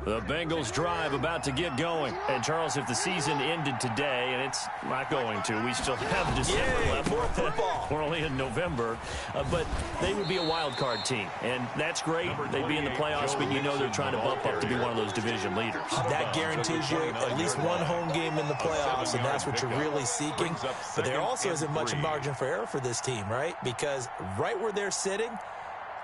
The Bengals drive about to get going. And, Charles, if the season ended today, and it's not going to, we still have December left. More football. We're only in November. But they would be a wild card team. And that's great. They'd be in the playoffs, but you know they're trying to bump up to be one of those division leaders. That guarantees you at least one home game in the playoffs, and that's what you're really seeking. But there also isn't much margin for error for this team, right? Because right where they're sitting,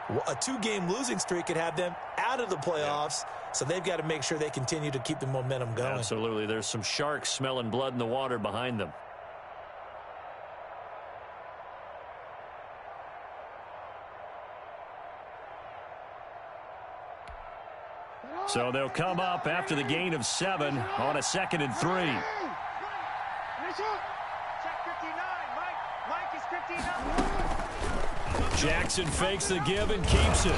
a 2-game losing streak could have them out of the playoffs, so they've got to make sure they continue to keep the momentum going. Absolutely. There's some sharks smelling blood in the water behind them. So they'll come up after the gain of 7 on a 2nd and 3. Jackson fakes the give and keeps it.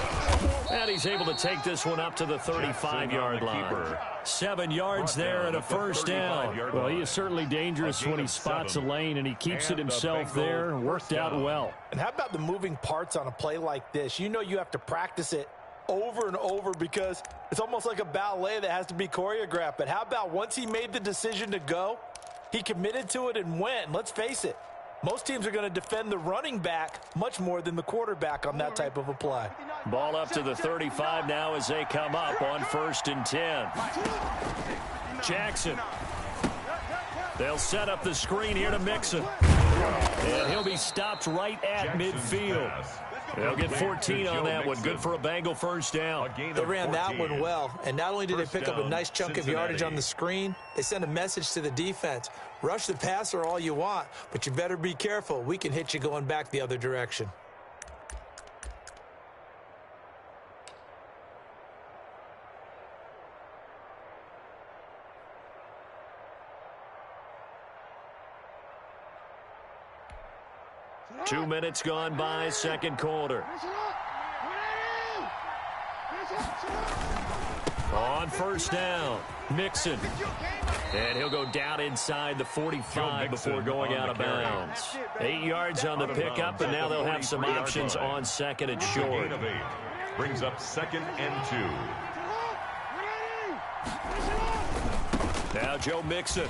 And he's able to take this one up to the 35-yard line. 7 yards there and a first down. Well, he is certainly dangerous when he spots a lane, and he keeps it himself there. Worked out well. And how about the moving parts on a play like this? You know you have to practice it over and over because it's almost like a ballet that has to be choreographed. But how about once he made the decision to go, he committed to it and went. And let's face it, most teams are going to defend the running back much more than the quarterback on that type of a play. Ball up to the 35 now as they come up on 1st and 10. Jackson. They'll set up the screen here to Mixon. And he'll be stopped right at midfield. They'll get 14 on that one. Good for a Bengal first down. They ran that one well. And not only did they pick up a nice chunk of yardage on the screen, they sent a message to the defense. Rush the passer all you want, but you better be careful. We can hit you going back the other direction. Two minutes gone by, second quarter. On first down, Mixon. And he'll go down inside the 45 before going out of bounds. 8 yards on the pickup, and now they'll have some options on 2nd and short. Brings up 2nd and 2. Now Joe Mixon.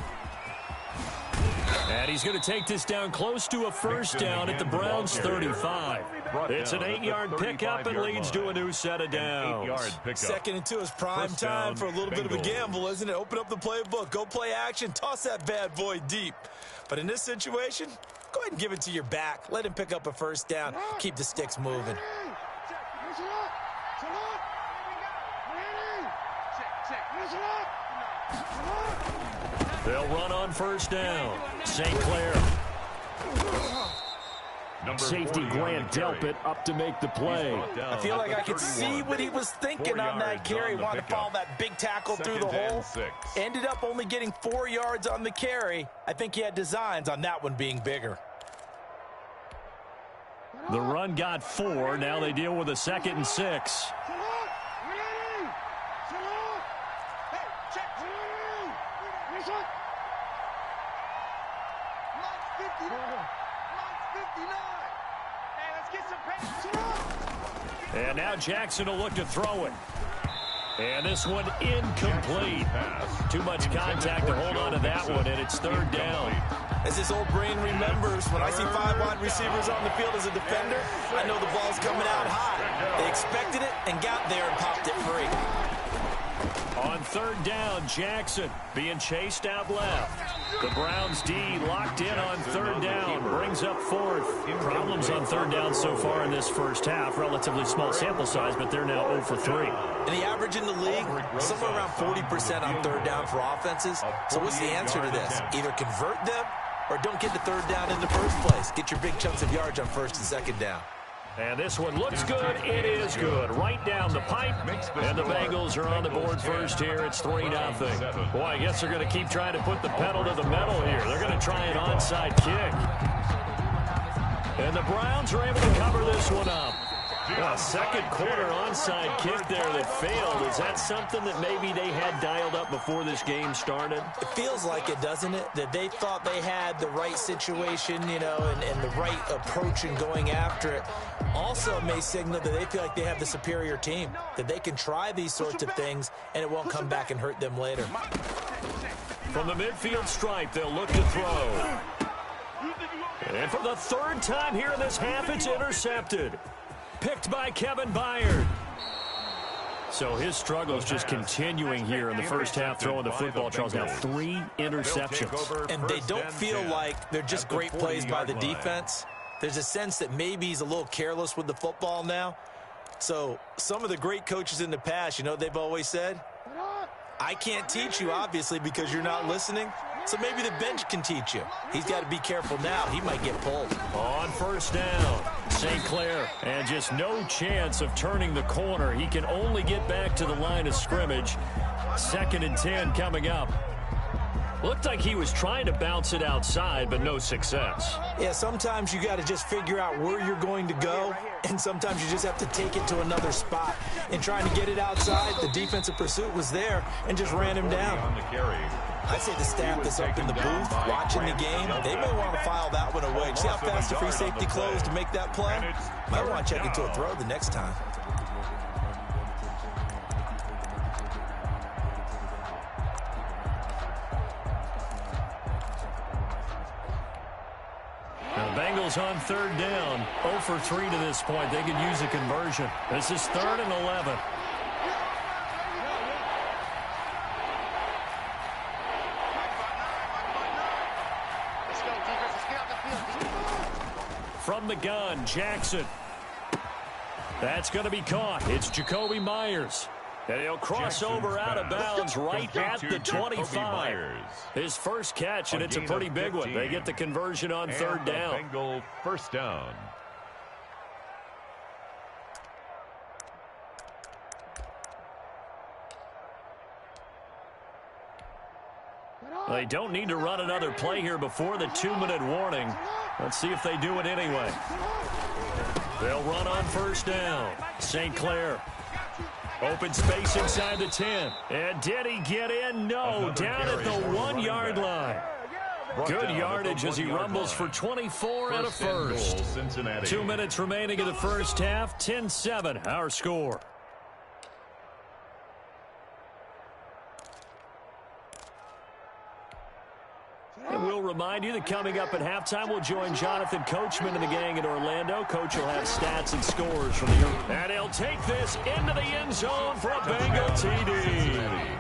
And he's going to take this down close to a first down at the Browns' 35. It's an 8-yard pickup and leads to a new set of downs. 2nd and 2 is prime time for a little bit of a gamble, isn't it? Open up the playbook, go play action, toss that bad boy deep. But in this situation, go ahead and give it to your back. Let him pick up a first down. Keep the sticks moving. They'll run on first down. St. Clair. Safety Grant Delpit up to make the play. I feel like I could see what he was thinking on that carry. Wanted to follow that big tackle through the hole. Ended up only getting 4 yards on the carry. I think he had designs on that one being bigger. The run got 4. Now they deal with a 2nd and 6. And now Jackson will look to throw it. And this one incomplete. Too much contact to hold on to that one, and it's 3rd down. As his old brain remembers, when I see 5 wide receivers on the field as a defender, I know the ball's coming out high. They expected it and got there and popped it free. On 3rd down, Jackson being chased out left. The Browns D locked in on 3rd down, brings up 4th. Problems on 3rd down so far in this first half. Relatively small sample size, but they're now 0 for 3. And the average in the league, somewhere around 40% on 3rd down for offenses. So what's the answer to this? Either convert them or don't get the 3rd down in the first place. Get your big chunks of yards on 1st and 2nd down. And this one looks good. It is good. Right down the pipe. And the Bengals are on the board first here. It's 3-0. Boy, I guess they're going to keep trying to put the pedal to the metal here. They're going to try an onside kick. And the Browns are able to cover this one up. A second quarter onside kick there that failed. Is that something that maybe they had dialed up before this game started? It feels like it, doesn't it? That they thought they had the right situation, you know, and the right approach in going after it. Also may signal that they feel like they have the superior team, that they can try these sorts of things and it won't come back and hurt them later. From the midfield stripe, they'll look to throw. And for the third time here in this half, it's intercepted. Picked by Kevin Byard. So his struggles just continuing here in the first half throwing the football. Charles, now 3 interceptions. And they don't feel like they're just great plays by the defense. There's a sense that maybe he's a little careless with the football now. So some of the great coaches in the past, you know what they've always said? I can't teach you, obviously, because you're not listening. So maybe the bench can teach you. He's got to be careful now. He might get pulled. On first down, St. Clair. And just no chance of turning the corner. He can only get back to the line of scrimmage. 2nd and 10 coming up. Looked like he was trying to bounce it outside, but no success. Yeah, sometimes you got to just figure out where you're going to go, and sometimes you just have to take it to another spot. And trying to get it outside, the defensive pursuit was there and just ran him down. I'd say the staff that's up in the booth watching the game, they may want to file that one away. See how fast the free safety closed to make that play? Might want to check into a throw the next time. Now the Bengals on 3rd down. 0 for 3 to this point. They could use a conversion. This is 3rd and 11. From the gun, Jackson. That's going to be caught. It's Jacoby Myers. And he'll cross over out of bounds right at the 25. His first catch, and it's a pretty big one. They get the conversion on 3rd down. Bengal first down. They don't need to run another play here before the 2-minute warning. Let's see if they do it anyway. They'll run on first down. St. Clair. Open space inside the 10. And did he get in? No, down at the 1-yard line. Good yardage as he rumbles for 24 and a first. 2 minutes remaining in the first half. 10-7, our score. And we'll remind you that coming up at halftime, we'll join Jonathan Coachman and the gang in Orlando. Coach will have stats and scores from the... And he'll take this into the end zone for a Bengal TD.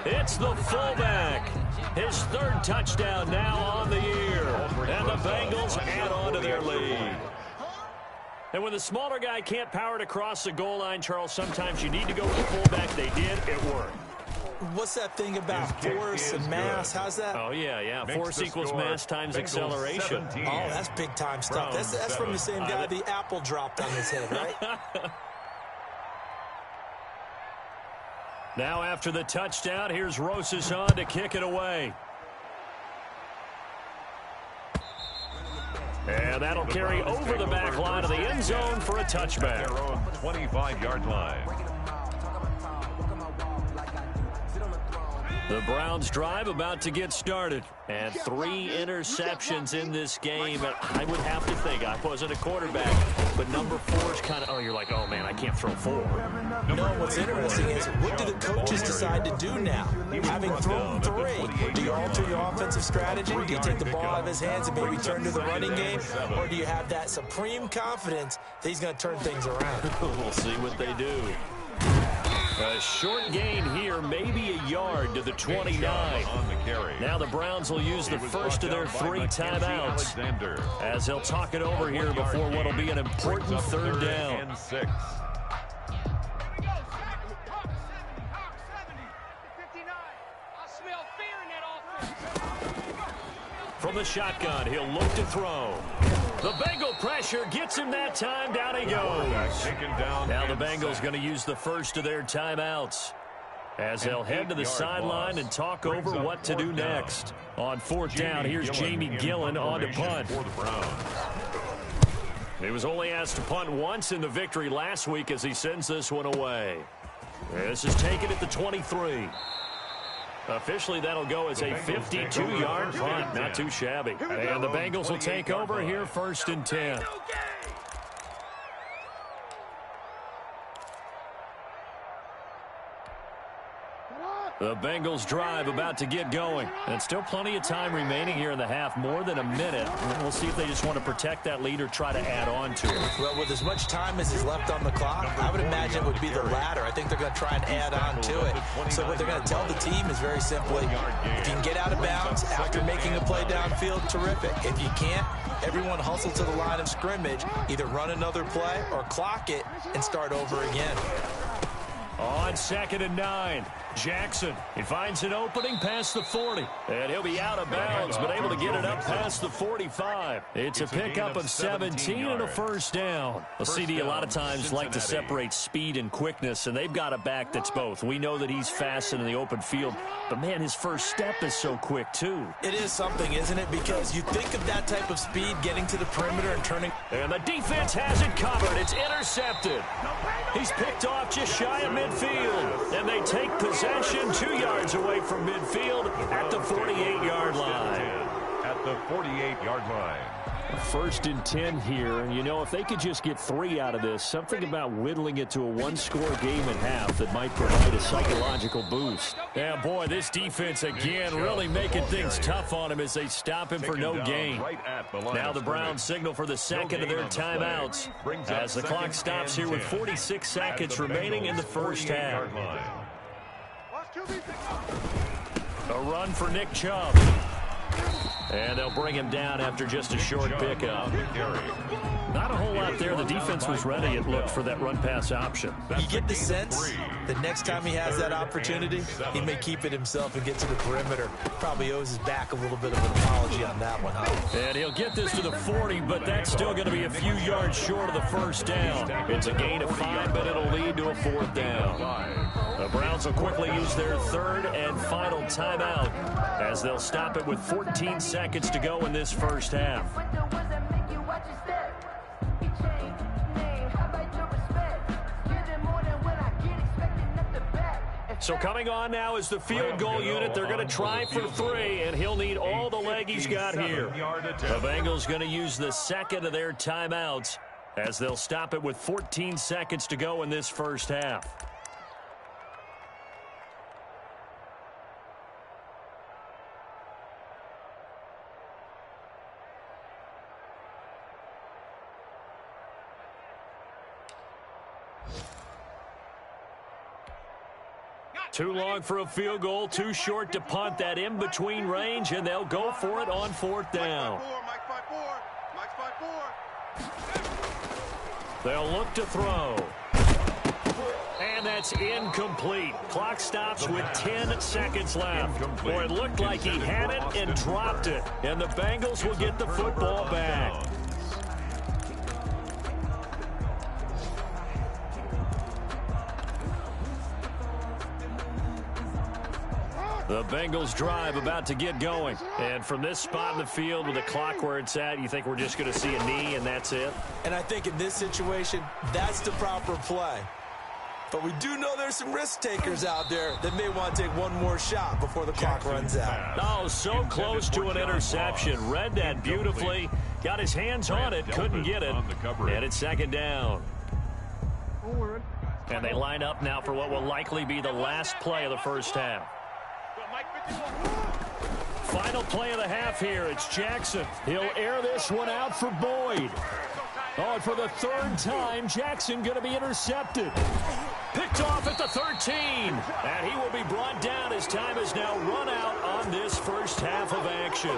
It's the fullback. His 3rd touchdown now on the year. And the Bengals add on to their lead. And when the smaller guy can't power it across the goal line, Charles, sometimes you need to go with the fullback. They did. It worked. What's that thing about force and mass? How's that? Oh, yeah. Force equals mass times acceleration. Oh, that's big-time stuff. That's from the same guy the apple dropped on his head, right? Now after the touchdown, here's Rosas on to kick it away. And that'll carry over the back line of the end zone for a touchback. Their own 25-yard line. The Browns drive about to get started. And 3 interceptions in this game. I would have to think, I wasn't a quarterback, but number 4 is kind of, you're like, oh, man, I can't throw 4. No, what's interesting is, what do the coaches decide to do now? Having thrown 3, do you alter your offensive strategy? Do you take the ball out of his hands and maybe turn to the running game? Or do you have that supreme confidence that he's going to turn things around? We'll see what they do. A short gain here, maybe a yard to the 29. Now the Browns will use the first of their 3 timeouts as they'll talk it over here before what will be an important 3rd down. From the shotgun, he'll look to throw. The Bengal pressure gets him that time. Down he goes. Now the Bengals going to use the first of their timeouts as they'll head to the sideline and talk over what to do next. On 4th down, here's Jamie Gillen on to punt. He was only asked to punt once in the victory last week as he sends this one away. This is taken at the 23. Officially, that'll go as a 52-yard punt. Not too shabby. And the Bengals will take over here 1st and 10. The Bengals drive about to get going. And still plenty of time remaining here in the half, more than a minute. And we'll see if they just want to protect that lead or try to add on to it. Well, with as much time as is left on the clock, I would imagine it would be the latter. I think they're going to try and add on to it. So what they're going to tell the team is very simply, if you can get out of bounds after making a play downfield, terrific. If you can't, everyone hustle to the line of scrimmage, either run another play or clock it and start over again. On 2nd and 9, Jackson. He finds an opening past the 40. And he'll be out of bounds, but able to get it up past the 45. It's a pickup of 17 and a first down. A CD a lot of times like to separate speed and quickness, and they've got a back that's both. We know that he's fast in the open field, but, man, his first step is so quick, too. It is something, isn't it? Because you think of that type of speed getting to the perimeter and turning. And the defense has it covered. It's intercepted. He's picked off just shy of midfield. And they take possession 2 yards away from midfield at the 48-yard line. At the 48-yard line. 1st and 10 here. You know, if they could just get 3 out of this, something about whittling it to a one-score game at half that might provide a psychological boost. Yeah, boy, this defense again really making things tough on him as they stop him for no gain. Now the Browns signal for the second of their timeouts as the clock stops here with 46 seconds remaining in the first half. A run for Nick Chubb. And they'll bring him down after just a short pickup. Not a whole lot there. The defense was ready, it looked, for that run-pass option. You get the sense that next time he has that opportunity, he may keep it himself and get to the perimeter. Probably owes his back a little bit of an apology on that one, huh? And he'll get this to the 40, but that's still going to be a few yards short of the first down. It's a gain of 5, but it'll lead to a 4th down. The Browns will quickly use their 3rd and final timeout as they'll stop it with 14 seconds to go in this first half. So coming on now is the field goal unit. They're going to try for 3, and he'll need all the leg he's got here. The Bengals going to use the 2nd of their timeouts as they'll stop it with 14 seconds to go in this first half. Too long for a field goal, too short to punt. That in-between range, and they'll go for it on 4th down. They'll look to throw. And that's incomplete. Clock stops with 10 seconds left. Boy, it looked like he had it and dropped it. And the Bengals will get the football back. The Bengals drive about to get going. And from this spot in the field with the clock where it's at, you think we're just going to see a knee and that's it? And I think in this situation, that's the proper play. But we do know there's some risk takers out there that may want to take one more shot before the clock runs out. Oh, so close to an interception. Read that beautifully. Got his hands on it, couldn't get it. And it's 2nd down. And they line up now for what will likely be the last play of the first half. Final play of the half here. It's Jackson. He'll air this one out for Boyd. Oh, and for the 3rd time, Jackson going to be intercepted. Picked off at the 13. And he will be brought down as time has now run out on this first half of action.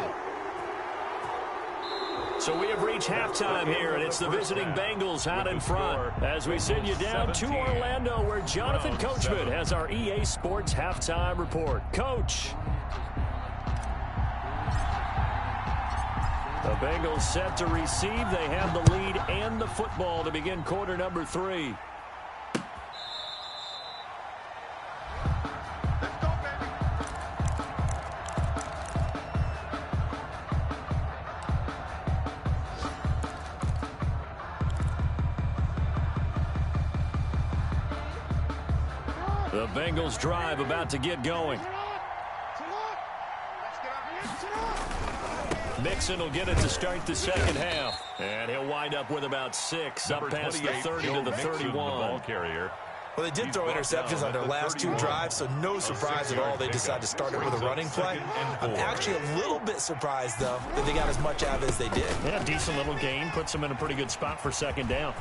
So we have reached halftime here, and it's the visiting Bengals out in front as we send you down to Orlando, where Jonathan Coachman has our EA Sports halftime report. Coach. The Bengals set to receive. They have the lead and the football to begin quarter number 3. The Bengals drive about to get going. Mixon will get it to start the second half. And he'll wind up with about 6, up past the 30 to the 31. The ball carrier. Well, they did throw interceptions on their last two drives, so no surprise at all they decided to start it with a running play. I'm actually a little bit surprised, though, that they got as much out of it as they did. Yeah, decent little gain. Puts them in a pretty good spot for second down.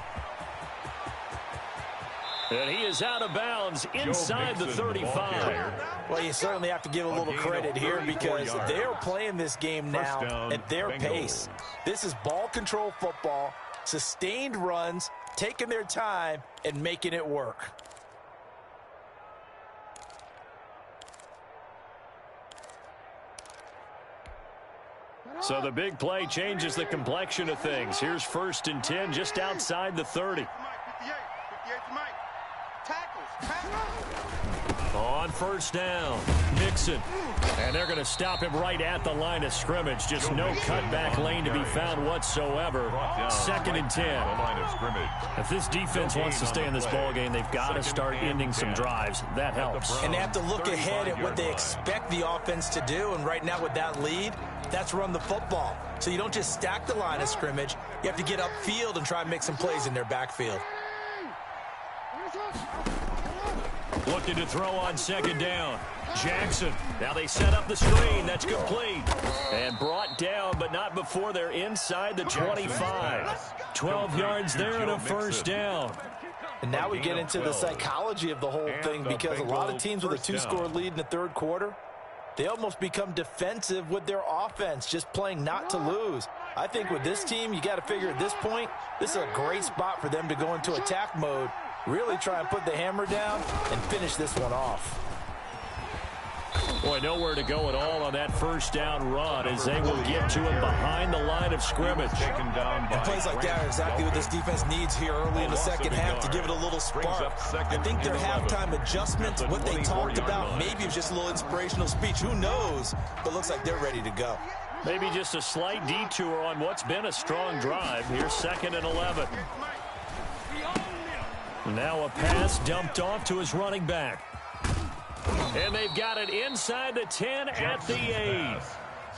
And he is out of bounds inside the 35. Well, you certainly have to give a little credit here because they're playing this game now at their pace. This is ball control football, sustained runs, taking their time, and making it work. So the big play changes the complexion of things. Here's 1st and 10 just outside the 30. On 1st down, Mixon. And they're going to stop him right at the line of scrimmage. Just no cutback lane to be found whatsoever. 2nd and 10. If this defense wants to stay in this ballgame, they've got to start ending some drives. That helps. And they have to look ahead at what they expect the offense to do. And right now with that lead, that's run the football. So you don't just stack the line of scrimmage. You have to get upfield and try and make some plays in their backfield. Looking to throw on 2nd down. Jackson. Now they set up the screen. That's complete. And brought down, but not before they're inside the 25. 12 yards there and a 1st down. And now we get into the psychology of the whole thing because a lot of teams with a 2-score lead in the 3rd quarter, they almost become defensive with their offense, just playing not to lose. I think with this team, you got to figure at this point, this is a great spot for them to go into attack mode, really try and put the hammer down and finish this one off. Boy, nowhere to go at all on that 1st down run as they will get to him behind the line of scrimmage. And plays like that are exactly what this defense needs here early in the 2nd half to give it a little spark. I think their halftime adjustments, what they talked about, maybe it was just a little inspirational speech. Who knows? But looks like they're ready to go. Maybe just a slight detour on what's been a strong drive. Here's 2nd and 11. Now a pass dumped off to his running back. And they've got it inside the 10 at the 8.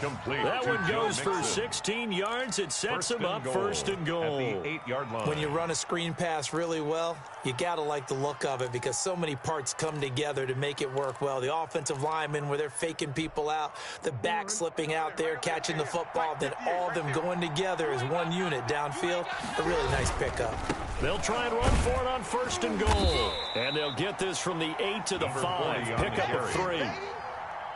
That one goes for 16 yards. It sets them up 1st and goal. At the 8-yard line. When you run a screen pass really well, you got to like the look of it because so many parts come together to make it work well. The offensive linemen where they're faking people out, the back slipping out there, catching the football, then all of them going together as one unit downfield. A really nice pickup. They'll try and run for it on 1st and goal. And they'll get this from the 8 to the 5. Pickup of 3.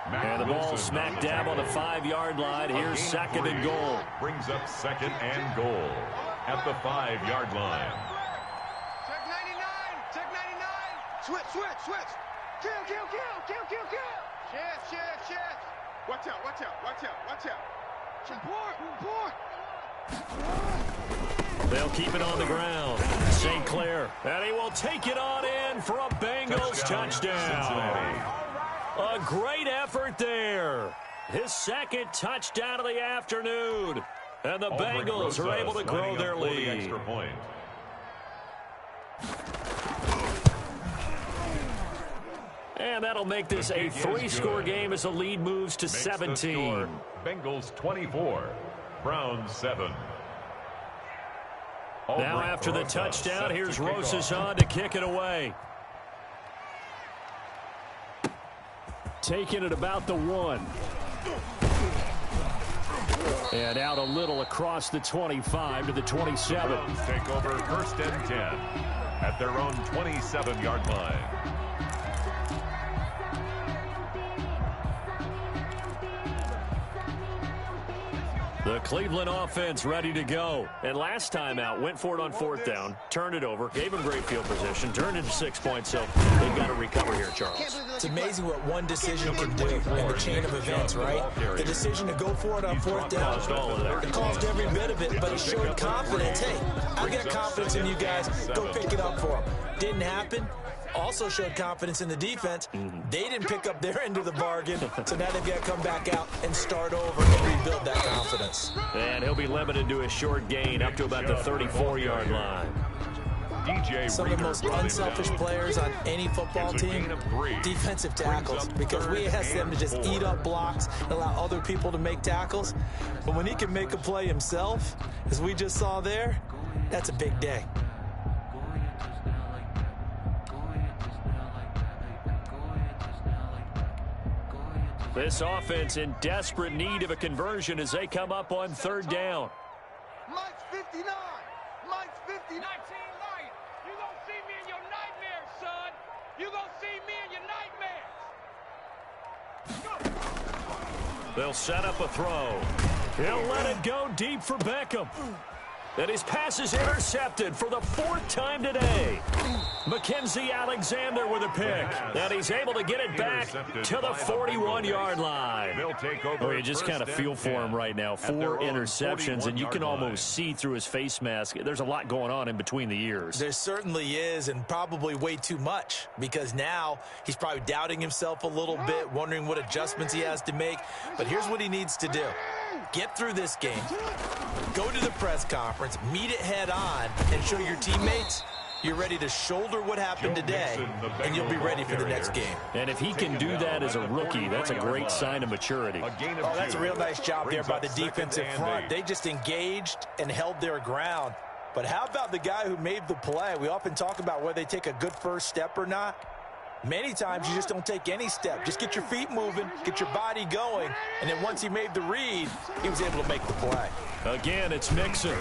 And the ball smack dab on the 5-yard line. Here's 2nd and goal. Brings up 2nd and goal at the 5-yard line. Check 99. Check 99. Switch. Kill. Shift. Watch out. Report. They'll keep it on the ground. St. Clair. And he will take it on in for a Bengals touchdown. A great effort there. His 2nd touchdown of the afternoon. And the Bengals are able to grow their lead. Extra point. And that'll make this a 3-score game as the lead moves to 17. Bengals 24, Browns 7. Now after the touchdown, here's Rosas to kick it away. Taking it about the 1. And out a little across the 25 to the 27. Take over 1st and 10 at their own 27-yard line. The Cleveland offense ready to go. And last time out, went for it on 4th down, turned it over, gave them great field position, turned it to 6 points, so they've got to recover here, Charles. It's amazing what one decision can do in the chain of events, right? The decision to go for it on 4th down, it caused every bit of it, but it showed confidence. Hey, I've got confidence in you guys. Go pick it up for them. Didn't happen. Also showed confidence in the defense. They didn't pick up their end of the bargain, so now they've got to come back out and start over and rebuild that confidence. And he'll be limited to a short gain up to about the 34-yard line. Some of the most unselfish players on any football team, defensive tackles, because we ask them to just eat up blocks and allow other people to make tackles. But when he can make a play himself, as we just saw there, that's a big day. This offense in desperate need of a conversion as they come up on third down. Mike's 59. Mike's 59. 19 Lions. You gonna see me in your nightmares, son. You gonna see me in your nightmares. They'll set up a throw. He'll let it go deep for Beckham. And his pass is intercepted for the 4th time today. Mackenzie Alexander with a pick. And he's able to get it back to the 41-yard line. Oh, you just kind of feel for him right now. 4 interceptions, and you can almost see through his face mask. There's a lot going on in between the ears. There certainly is, and probably way too much, because now he's probably doubting himself a little bit, wondering what adjustments he has to make. But here's what he needs to do. Get through this game, go to the press conference, meet it head on, and show your teammates you're ready to shoulder what happened today, and you'll be ready for the next game. And if he can do that as a rookie, that's a great sign of maturity. Oh, that's a real nice job there by the defensive front. They just engaged and held their ground. But how about the guy who made the play? We often talk about whether they take a good first step or not. Many times you just don't take any step. Just get your feet moving, get your body going, and then once he made the read, he was able to make the play. Again, it's Mixon.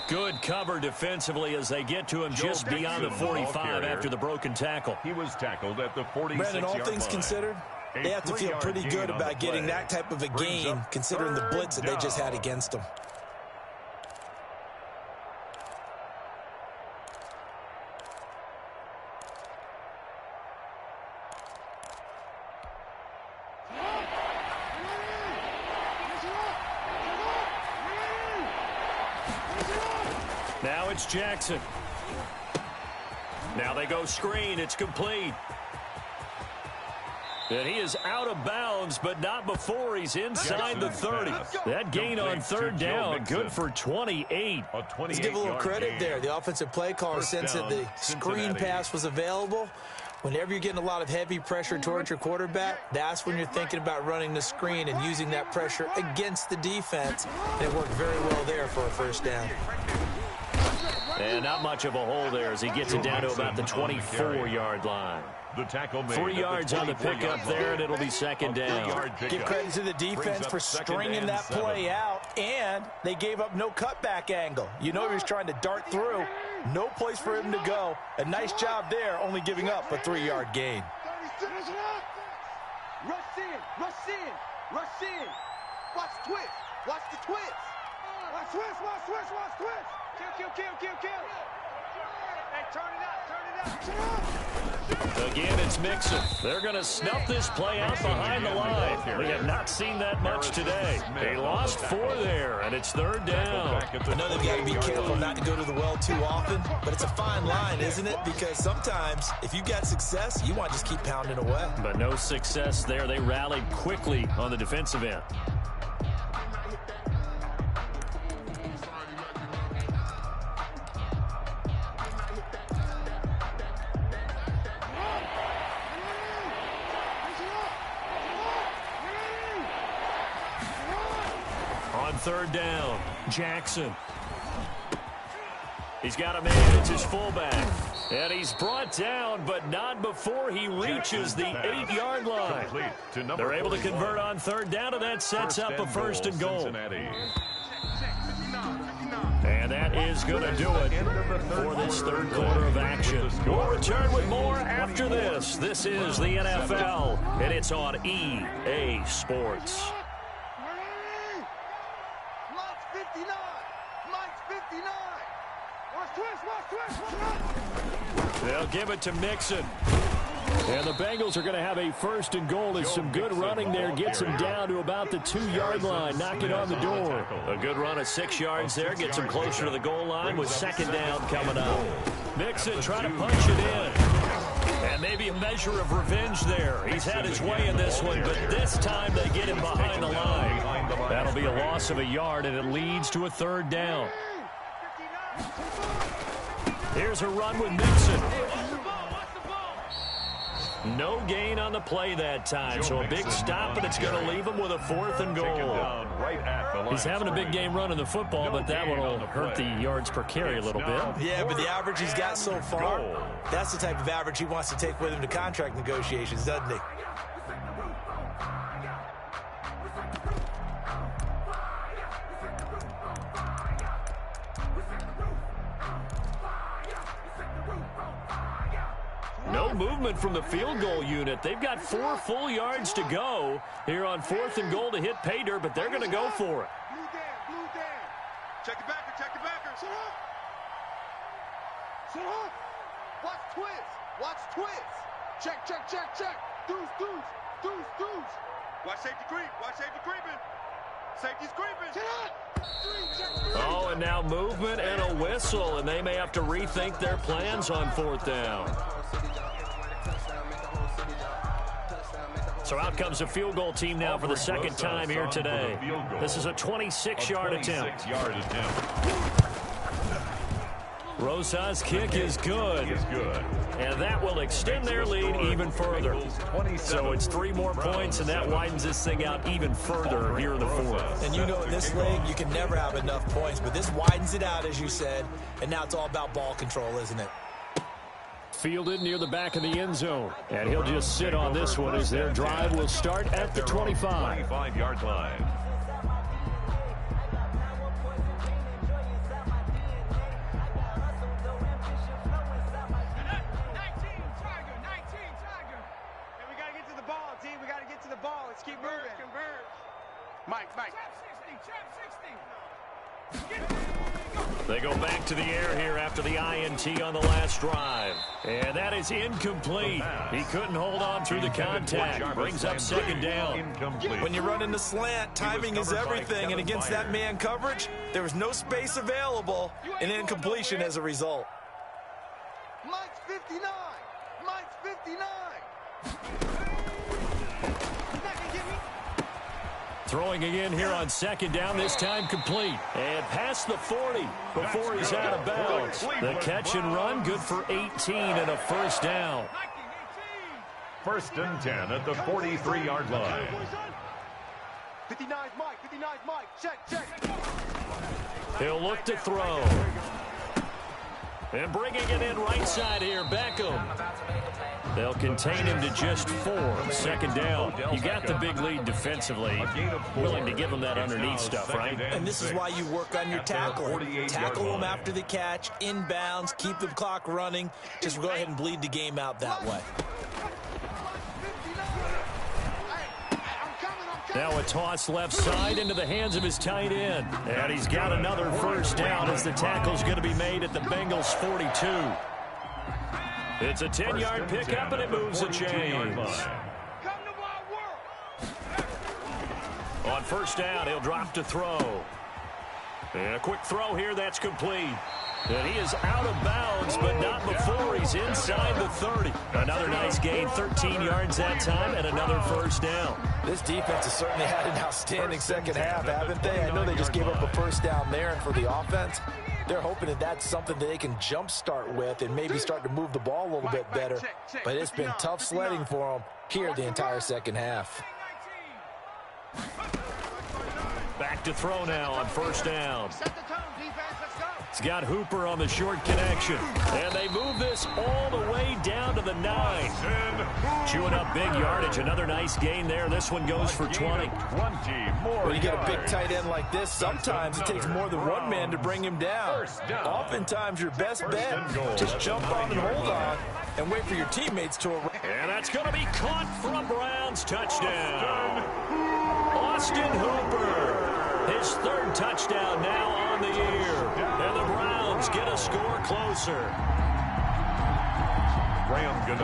Good cover defensively as they get to him just beyond the 45 after the broken tackle. He was tackled at the 46-yard line. Brandon, all things considered, they have to feel pretty good about getting that type of a gain, considering the blitz that they just had against them. Now it's Jackson. Now they go screen. It's complete. And he is out of bounds, but not before he's inside the 30. That gain on third down, good for 28. Let's give a little credit there. The offensive play caller sensed that the screen pass was available. Whenever you're getting a lot of heavy pressure towards your quarterback, that's when you're thinking about running the screen and using that pressure against the defense. And it worked very well there for a first down. And not much of a hole there as he gets it down to about the 24-yard line. The tackle made 3 yards on the pickup there, and it'll be second down. Give credit to the defense for stringing that play out, and they gave up no cutback angle. You know he was trying to dart through. No place for him to go. A nice job there, only giving up a 3-yard gain. Rush in, rush in, rush in. Watch the twist, watch the twist. Watch twist, watch twist, watch twist. Kill, kill, kill, kill, kill. Hey, turn it out, turn it out. Again, it's Mixon. They're going to snuff this play out behind the line. We have not seen that much today. They lost 4 there, and it's third down. I know they've got to be careful not to go to the well too often, but it's a fine line, isn't it? Because sometimes, if you got success, you want to just keep pounding away. But no success there. They rallied quickly on the defensive end. Third down, Jackson. He's got a man. It's his fullback. And he's brought down, but not before he reaches the 8-yard line. They're able to convert on third down, and that sets up a first and goal. And that is going to do it for this third quarter of action. We'll return with more after this. This is the NFL, and it's on EA Sports. They'll give it to Mixon. And the Bengals are going to have a first and goal as some good running there gets him down to about the 2-yard line, knocking on the door. A good run of 6 yards there gets him closer to the goal line with second down coming up. Mixon trying to punch it in. And maybe a measure of revenge there. He's had his way in this one, but this time they get him behind the line. That'll be a loss of a yard, and it leads to a third down. Here's a run with Mixon. No gain on the play that time, so a big stop, and it's going to leave him with a 4th and goal. He's having a big game running the football, but that one will hurt the yards per carry a little bit. Yeah, but the average he's got so far, that's the type of average he wants to take with him to contract negotiations, doesn't he? No movement from the field goal unit. They've got 4 full yards to go here on 4th and goal to hit pay dirt, but they're going to go for it. Blue down. Check the backer, check the backer. Sit up. Sit up. Watch twist. Watch twist. Check, check, check, check. Deuce. Watch safety creep. Watch safety creeping. Safety's creeping. Sit up. Oh, and now movement and a whistle, and they may have to rethink their plans on 4th down. So out comes the field goal team now for the second time here today. This is a 26-yard attempt. Rosa's kick is good. And that will extend their lead even further. So it's 3 more points, and that widens this thing out even further here in the 4th. And you know in this league, you can never have enough points, but this widens it out, as you said, and now it's all about ball control, isn't it? Fielded near the back of the end zone. And he'll just sit on this one as their drive will start at the 25. 25-yard line. Let's keep moving. Mike. Trap 60. They go back to the air here after the INT on the last drive. And that is incomplete. He couldn't hold on through the contact. Brings up second down. When you run in the slant, timing is everything. And against that man coverage, there was no space available. An incompletion as a result. Mike's 59. Mike's 59. Throwing again here on second down, this time complete. And past the 40 before he's out of bounds. The catch and run, good for 18 and a first down. 1st and 10 at the 43-yard line. 59's Mike. Check. He'll look to throw. And bringing it in right side here, Beckham. They'll contain him to just 4. 2nd down. You got the big lead defensively. Willing to give him that underneath stuff, right? And this is why you work on your tackling. Tackle them after the catch, inbounds, keep the clock running. Just go ahead and bleed the game out that way. Now a toss left side into the hands of his tight end. And he's got another first down as the tackle's going to be made at the Bengals 42. It's a 10-yard pickup, and it moves the chains. On first down, he'll drop to throw. And a quick throw here, that's complete. And he is out of bounds, but not before he's inside the 30. Another nice gain, 13 yards that time, and another first down. This defense has certainly had an outstanding second half, haven't they? I know they just gave up a first down there, and for the offense, they're hoping that that's something that they can jumpstart with and maybe start to move the ball a little bit better. But it's been tough sledding for them here the entire second half. Back to throw now on first down. He's got Hooper on the short connection. And they move this all the way down to the 9. Chewing up big yardage. Another nice gain there. This one goes for 20. When you get a big tight end like this, sometimes it takes more than one man to bring him down. Oftentimes, your best bet, just jump on and hold on and wait for your teammates to arrive. And that's going to be caught for a Browns touchdown. Austin Hooper. His 3rd touchdown now on the year. And the Browns get a score closer.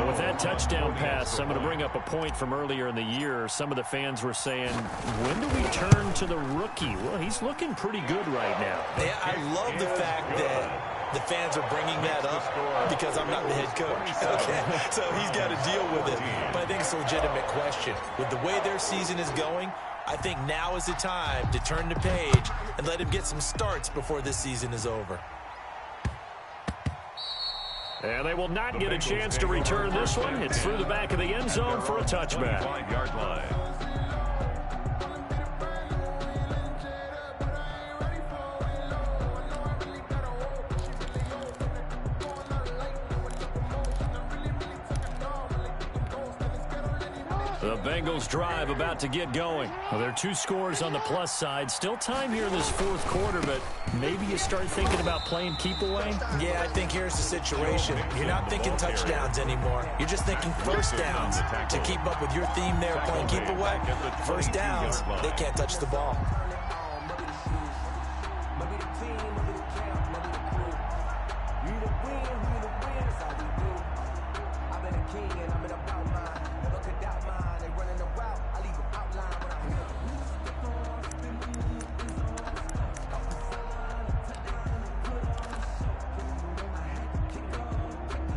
With that touchdown pass, I'm going to bring up a point from earlier in the year. Some of the fans were saying, when do we turn to the rookie? Well, he's looking pretty good right now. Yeah, I love the fact that the fans are bringing that up because I'm not the head coach. Okay, so he's got to deal with it. But I think it's a legitimate question. With the way their season is going, I think now is the time to turn the page and let him get some starts before this season is over. And they will not get a chance to return this one. It's through the back of the end zone for a touchback. 5-yard line. The Bengals drive about to get going. Well, there are 2 scores on the plus side. Still time here in this fourth quarter, but maybe you start thinking about playing keep away? Yeah, I think here's the situation. You're not thinking touchdowns anymore. You're just thinking first downs. To keep up with your theme there, playing keep away, first downs, they can't touch the ball.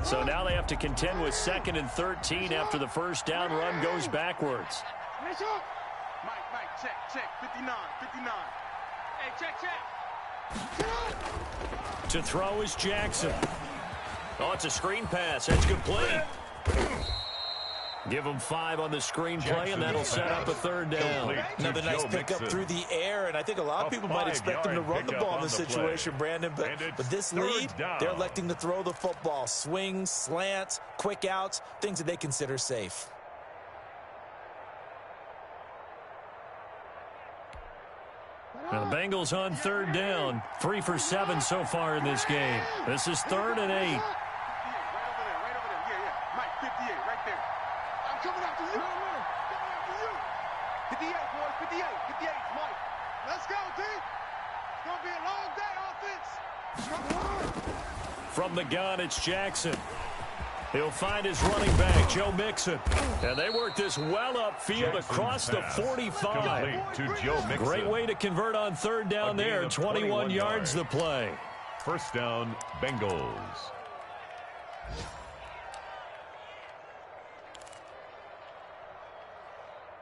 So now they have to contend with 2nd and 13 after the first down run goes backwards. Mike, check, 59. Hey, check. To throw is Jackson. Oh, it's a screen pass. That's complete. Give him 5 on the screen play, and that'll set up a 3rd down. Another nice pickup through the air, and I think a lot of people might expect them to run the ball in this situation, Brandon, but this lead, they're electing to throw the football. Swings, slants, quick outs, things that they consider safe. Now the Bengals on 3rd down. 3 for 7 so far in this game. This is 3rd and 8. Right over there. Yeah. Mike, 58, right there. I'm coming after you. Coming after you. 58, boys, 58, Mike. Let's go, D. It's going to be a long day, offense. From the gun, it's Jackson. He'll find his running back, Joe Mixon. And they work this well upfield across the 45. To Joe Mixon. Great way to convert on 3rd down there. 21 yards the play. First down, Bengals.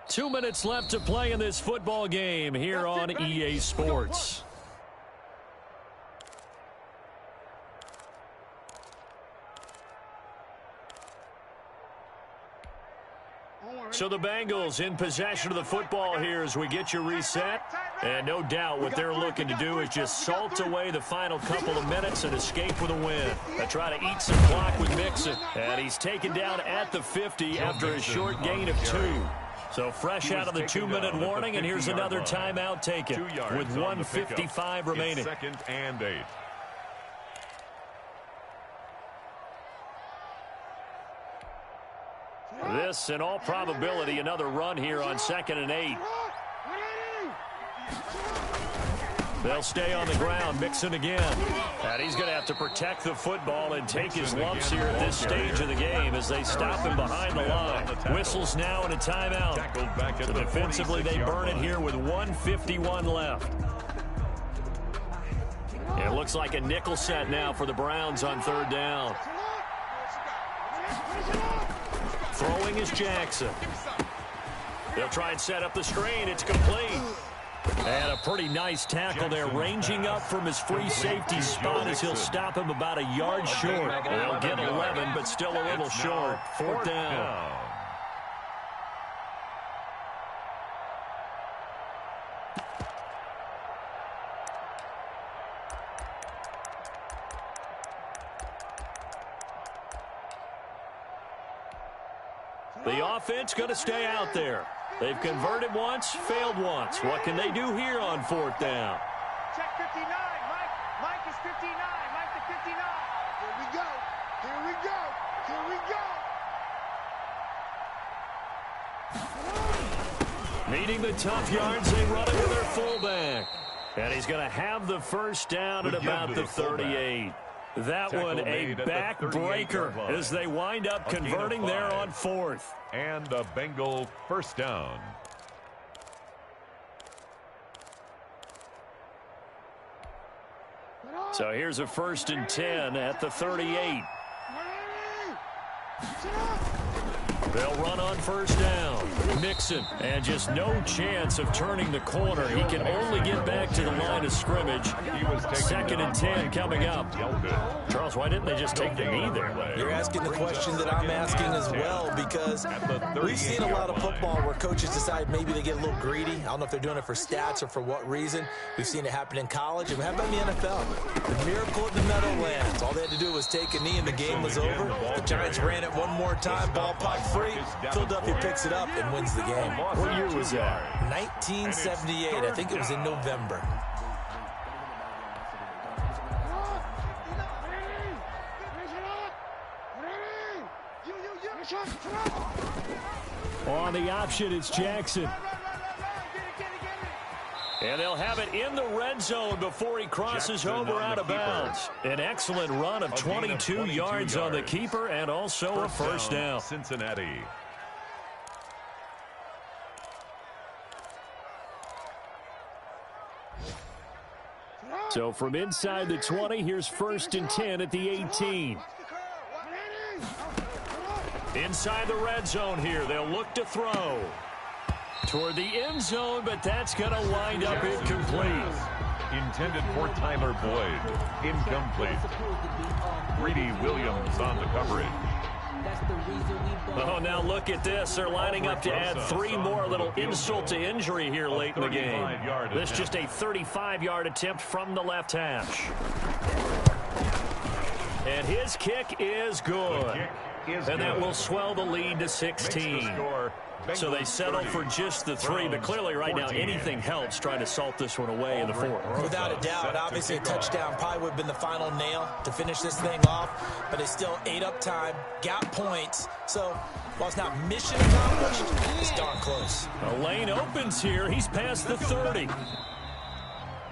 Two minutes left to play in this football game here on EA Sports. So the Bengals in possession of the football here as we get you reset. And no doubt what they're looking to do is just salt away the final couple of minutes and escape with a win. They try to eat some clock with Mixon. And he's taken down at the 50 after a short gain of 2. So fresh out of the 2-minute warning, and here's another timeout taken with 1:55 remaining. 2nd and 8. This, in all probability, another run here on 2nd and 8. They'll stay on the ground, Mixon again. And he's going to have to protect the football and take his lumps here at this stage of the game as they stop him behind the line. Whistles now and a timeout. So defensively, they burn it here with 1:51 left. It looks like a nickel set now for the Browns on 3rd down. Throwing is Jackson. They'll try and set up the screen. It's complete. And a pretty nice tackle there, ranging up from his free safety spot as he'll stop him about a yard short. They'll get 11, but still a little short. 4th down. The offense going to stay out there. They've converted once, failed once. What can they do here on 4th down? Check 59, Mike. Mike is 59. Mike to 59. Here we go. Meeting the tough yards, they run it with their fullback. And he's going to have the first down at about the 38. That one a backbreaker as they wind up converting there on 4th. And a Bengal first down. So here's a 1st and 10 at the 38. They'll run on 1st down. Mixon, and just no chance of turning the corner. He can only get back to the line of scrimmage. 2nd and 10 coming up. Charles, why didn't they just take the knee there? You're asking the question that I'm asking as well, because we've seen a lot of football where coaches decide maybe they get a little greedy. I don't know if they're doing it for stats or for what reason. We've seen it happen in college, and how about in the NFL? The miracle in the Meadowlands. All they had to do was take a knee and the game was over. The Giants ran it one more time, ball popped free. victory, Philadelphia picks it up and wins the game. What year was that? 1978. I think it was in November. On the option, it's Jackson. And they'll have it in the red zone before he crosses over out of bounds. An excellent run of 22 yards on the keeper and also a first down. Cincinnati. So from inside the 20, here's 1st and 10 at the 18. Inside the red zone here, they'll look to throw toward the end zone, but that's going to wind up incomplete. Intended for Tyler Boyd. Incomplete. Greedy Williams on the coverage. Oh, now look at this. They're lining up to add 3 more, little insult to injury here late in the game. This just a 35-yard attempt from the left hash. And his kick is good. And that will swell the lead to 16. So they settle for just the 3, but clearly right now anything helps trying to salt this one away in the 4th. Without a doubt, obviously a touchdown probably would have been the final nail to finish this thing off, but it's still ate up time, got points, so while it's not mission accomplished, it's darn close. A lane opens here. He's past the 30.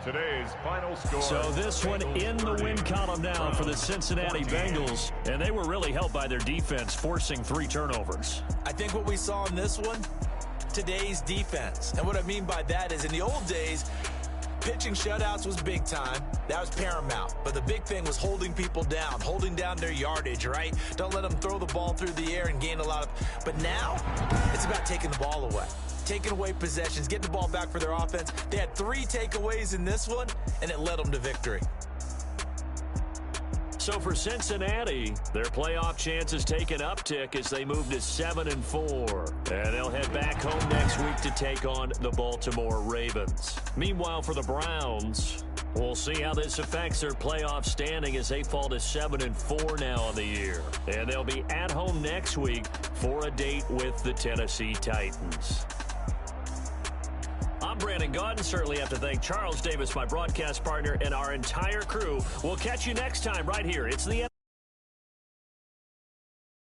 Today's final score. So this one in the win column now for the Cincinnati Bengals, and they were really helped by their defense, forcing 3 turnovers. I think what we saw in this one, today's defense. And what I mean by that is in the old days, pitching shutouts was big time. That was paramount. But the big thing was holding people down, holding down their yardage, right? Don't let them throw the ball through the air and gain a lot of... But now, it's about taking the ball away. Taking away possessions, getting the ball back for their offense. They had 3 takeaways in this one, and it led them to victory. So for Cincinnati, their playoff chances take an uptick as they move to 7-4. And they'll head back home next week to take on the Baltimore Ravens. Meanwhile, for the Browns, we'll see how this affects their playoff standing as they fall to 7-4 now on the year. And they'll be at home next week for a date with the Tennessee Titans. I'm Brandon Gaudin. Certainly have to thank Charles Davis, my broadcast partner, and our entire crew. We'll catch you next time right here. It's the